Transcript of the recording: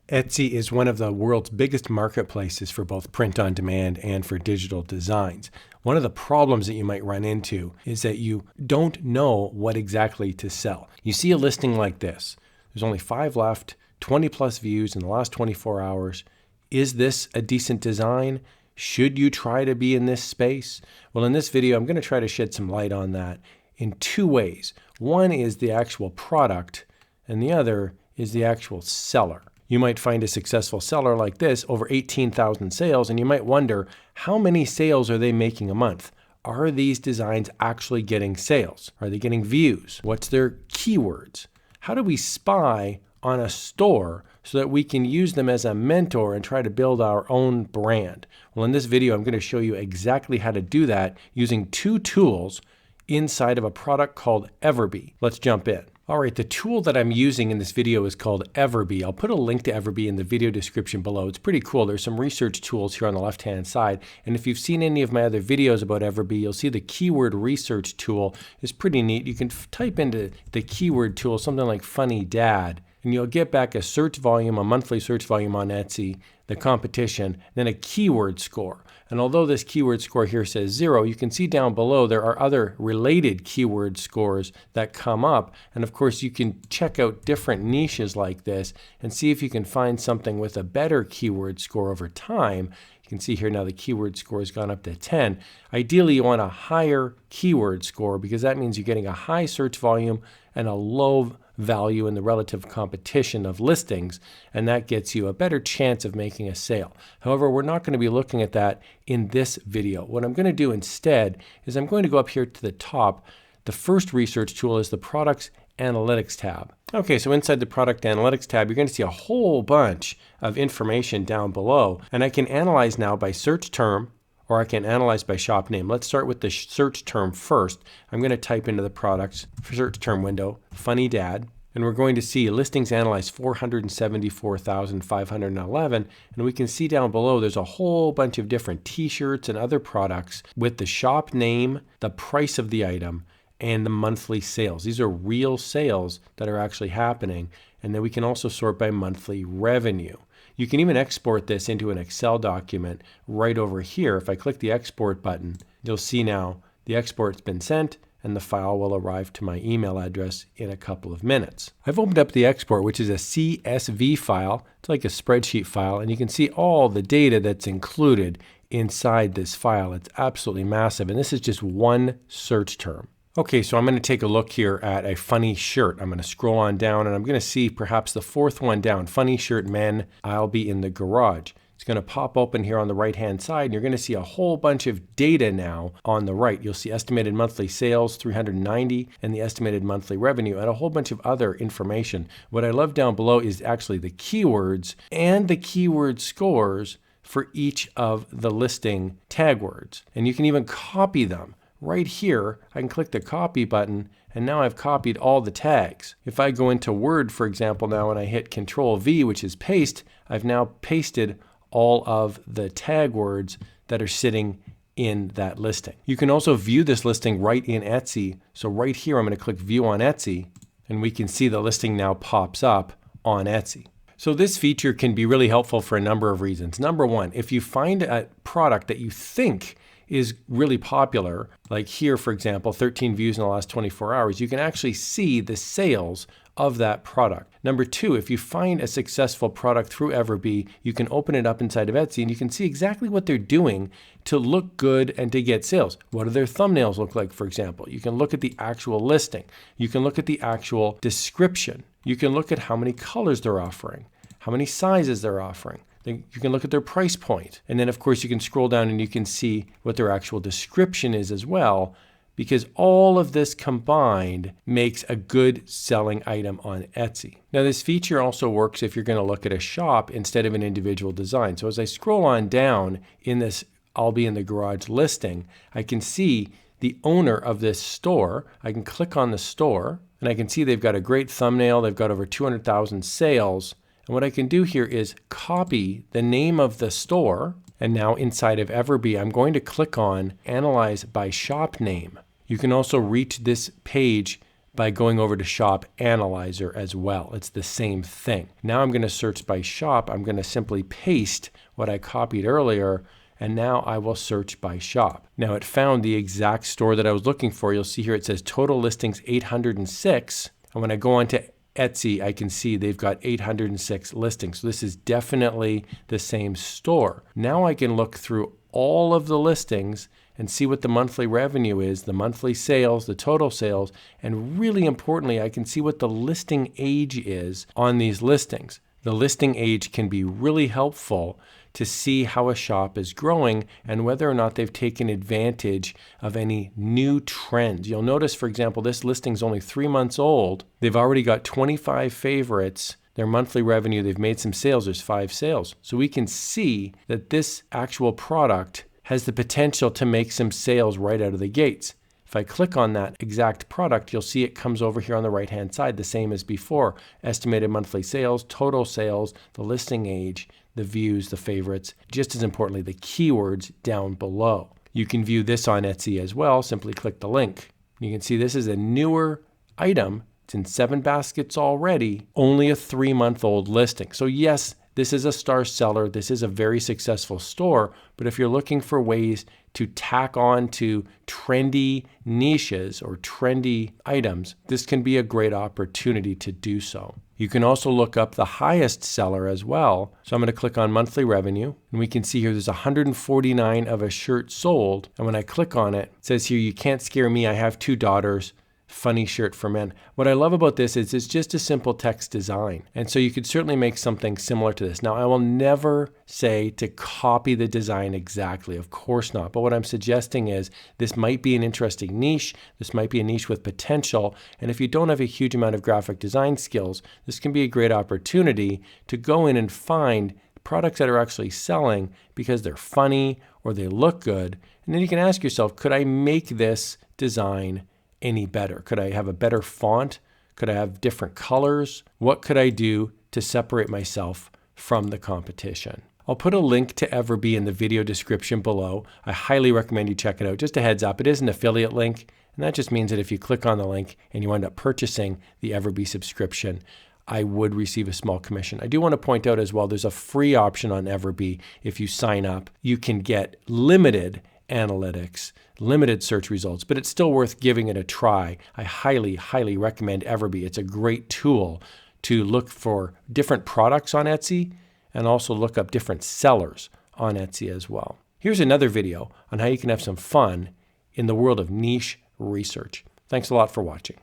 Etsy is one of the world's biggest marketplaces for both print on demand and for digital designs. One of the problems that you might run into is that you don't know what exactly to sell. You see a listing like this. There's only 5 left, 20 plus views in the last 24 hours. Is this a decent design? Should you try to be in this space? Well, in this video, I'm going to try to shed some light on that in 2 ways. One is the actual product, and the other is the actual seller. You might find a successful seller like this, over 18,000 sales, and you might wonder, how many sales are they making a month? Are these designs actually getting sales? Are they getting views? What's their keywords? How do we spy on a store so that we can use them as a mentor and try to build our own brand? Well, in this video, I'm going to show you exactly how to do that using 2 tools inside of a product called Everbee. Let's jump in. All right, the tool that I'm using in this video is called Everbee. I'll put a link to Everbee in the video description below. It's pretty cool. There's some research tools here on the left-hand side. And if you've seen any of my other videos about Everbee, you'll see the keyword research tool is pretty neat. You can type into the keyword tool something like funny dad, and you'll get back a search volume, a monthly search volume on Etsy, the competition, then a keyword score. And although this keyword score here says 0, you can see down below there are other related keyword scores that come up. And of course, you can check out different niches like this and see if you can find something with a better keyword score over time. You can see here now the keyword score has gone up to 10. Ideally, you want a higher keyword score because that means you're getting a high search volume and a low value in the relative competition of listings, and that gets you a better chance of making a sale. However, we're not going to be looking at that in this video. What I'm going to do instead is I'm going to go up here to the top. The first research tool is the Products Analytics tab. Okay, so inside the Product Analytics tab, you're going to see a whole bunch of information down below, and I can analyze now by search term, or I can analyze by shop name. Let's start with the search term first. I'm going to type into the products search term window, funny dad, and we're going to see listings analyzed 474,511, and we can see down below there's a whole bunch of different t-shirts and other products with the shop name, the price of the item, and the monthly sales. These are real sales that are actually happening, and then we can also sort by monthly revenue. You can even export this into an Excel document right over here. If I click the export button, you'll see now the export's been sent and the file will arrive to my email address in a couple of minutes. I've opened up the export, which is a CSV file. It's like a spreadsheet file, and you can see all the data that's included inside this file. It's absolutely massive, and this is just one search term. Okay, so I'm going to take a look here at a funny shirt. I'm going to scroll on down and I'm going to see perhaps the 4th one down, funny shirt men, I'll be in the garage. It's going to pop open here on the right-hand side, and you're going to see a whole bunch of data now on the right. You'll see estimated monthly sales, 390, and the estimated monthly revenue, and a whole bunch of other information. What I love down below is actually the keywords and the keyword scores for each of the listing tag words. And you can even copy them. Right here, I can click the copy button, and now I've copied all the tags. If I go into Word, for example, now and I hit Control V, which is paste, I've now pasted all of the tag words that are sitting in that listing. You can also view this listing right in Etsy. So right here, I'm going to click View on Etsy, and we can see the listing now pops up on Etsy. So this feature can be really helpful for a number of reasons. Number one, if you find a product that you think is really popular, like here, for example, 13 views in the last 24 hours, you can actually see the sales of that product. Number two, if you find a successful product through Everbee, you can open it up inside of Etsy and you can see exactly what they're doing to look good and to get sales. What do their thumbnails look like, for example? You can look at the actual listing. You can look at the actual description. You can look at how many colors they're offering, how many sizes they're offering. You can look at their price point. And then of course you can scroll down and you can see what their actual description is as well, because all of this combined makes a good selling item on Etsy. Now this feature also works if you're going to look at a shop instead of an individual design. So as I scroll on down in this I'll be in the garage listing, I can see the owner of this store. I can click on the store and I can see they've got a great thumbnail. They've got over 200,000 sales. And what I can do here is copy the name of the store. And now inside of Everbee, I'm going to click on Analyze by Shop Name. You can also reach this page by going over to Shop Analyzer as well. It's the same thing. Now I'm going to search by shop. I'm going to simply paste what I copied earlier, and now I will search by shop. Now it found the exact store that I was looking for. You'll see here it says total listings 806. And when I go on to Etsy, I can see they've got 806 listings. So this is definitely the same store. Now I can look through all of the listings and see what the monthly revenue is, the monthly sales, the total sales, and really importantly, I can see what the listing age is on these listings. The listing age can be really helpful to see how a shop is growing and whether or not they've taken advantage of any new trends. You'll notice, for example, this listing's only 3 months old. They've already got 25 favorites. Their monthly revenue, they've made some sales. There's 5 sales. So we can see that this actual product has the potential to make some sales right out of the gates. If I click on that exact product, you'll see it comes over here on the right-hand side, the same as before. Estimated monthly sales, total sales, the listing age, the views, the favorites, just as importantly, the keywords down below. You can view this on Etsy as well. Simply click the link. You can see this is a newer item. It's in 7 baskets already, only a 3-month-old listing. So yes, this is a star seller. This is a very successful store. But if you're looking for ways to tack on to trendy niches or trendy items, this can be a great opportunity to do so. You can also look up the highest seller as well. So I'm going to click on monthly revenue, and we can see here there's 149 of a shirt sold. And when I click on it, it says here, you can't scare me. I have 2 daughters. Funny shirt for men. What I love about this is it's just a simple text design. And so you could certainly make something similar to this. Now, I will never say to copy the design exactly. Of course not. But what I'm suggesting is this might be an interesting niche. This might be a niche with potential. And if you don't have a huge amount of graphic design skills, this can be a great opportunity to go in and find products that are actually selling because they're funny or they look good. And then you can ask yourself, could I make this design any better? Could I have a better font? Could I have different colors? What could I do to separate myself from the competition? I'll put a link to Everbee in the video description below. I highly recommend you check it out. Just a heads up, it is an affiliate link, and that just means that if you click on the link and you end up purchasing the Everbee subscription, I would receive a small commission. I do want to point out as well, there's a free option on Everbee. If you sign up, you can get limited analytics, limited search results, but it's still worth giving it a try. I highly recommend Everbee. It's a great tool to look for different products on Etsy and also look up different sellers on Etsy as well. Here's another video on how you can have some fun in the world of niche research. Thanks a lot for watching.